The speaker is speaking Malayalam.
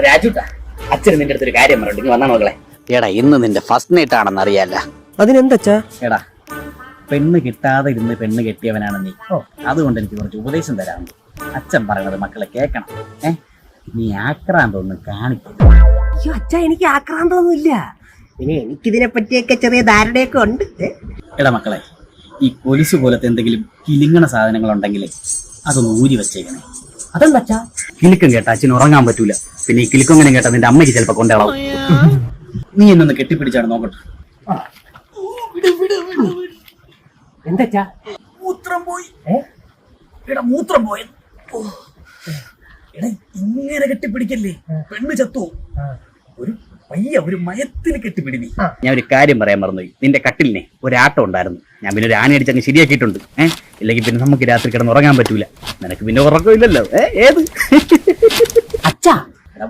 രാജുട്ടാ, അച്ഛൻ നിന്റെ അടുത്തൊരു കാര്യം പറഞ്ഞിട്ട് വന്നാ മകളെ. എടാ, ഇന്ന് നിന്റെ ഫസ്റ്റ് നൈറ്റ് ആണെന്ന് അറിയാല്ല. അതിനെന്താ? എടാ, പെണ്ണ് കിട്ടാതെ ഇരുന്ന് പെണ്ണ് കെട്ടിയവനാണ് നീ. അതുകൊണ്ട് എനിക്ക് കുറച്ച് ഉപദേശം തരാറുണ്ട്. അച്ഛൻ പറയണത് മക്കളെ കേൾക്കണം. നീ ആക്രാന്തമൊന്നും കാണിക്കരുത്. അയ്യോ അച്ഛാ, എനിക്ക് ആക്രാന്തമൊന്നുമില്ല. പിന്നെ എനിക്കിതിനെ പറ്റിയൊക്കെ ചെറിയ ധാരണയൊക്കെ ഉണ്ട്. എടാ മക്കളെ, ഈ കൊലുസ് പോലത്തെ എന്തെങ്കിലും കിലുങ്ങണ സാധനങ്ങൾ ഉണ്ടെങ്കിൽ അതൊന്ന് ഊരി വെച്ചേക്കണേ. അതെന്താ? കിലുക്കം കേട്ട അച്ഛന് ഉറങ്ങാൻ പറ്റൂല. പിന്നെ ഈ കിലുക്കൊങ്ങനെ കേട്ടാ നിന്റെ അമ്മയ്ക്ക് ചിലപ്പോ കൊണ്ടാവും. നീ എന്നൊന്ന് കെട്ടിപ്പിടിച്ചാണ് നോക്കട്ടെ. എന്താ? മൂത്രം പോയി. എടാ, മൂത്രം പോയ. എടാ, ഇങ്ങനെ കെട്ടിപ്പിടിക്കല്ലേ, പെണ്ണ് ചത്തു. ഒരു മയത്തിന് കെട്ടിപ്പിടി. ഞാൻ ഒരു കാര്യം പറയാൻ മറന്നുപോയി. നിന്റെ കട്ടിലിനെ ഒരാട്ടം ഉണ്ടായിരുന്നു. ഞാൻ പിന്നെ ഒരു ആന അടിച്ചങ്ങ് ശരിയാക്കിയിട്ടുണ്ട്. ഇല്ലെങ്കിൽ പിന്നെ നമുക്ക് രാത്രി കിടന്ന് ഉറങ്ങാൻ പറ്റൂല. നിനക്ക് പിന്നെ ഉറക്കമില്ലല്ലോ. ഏത് അച്ഛാ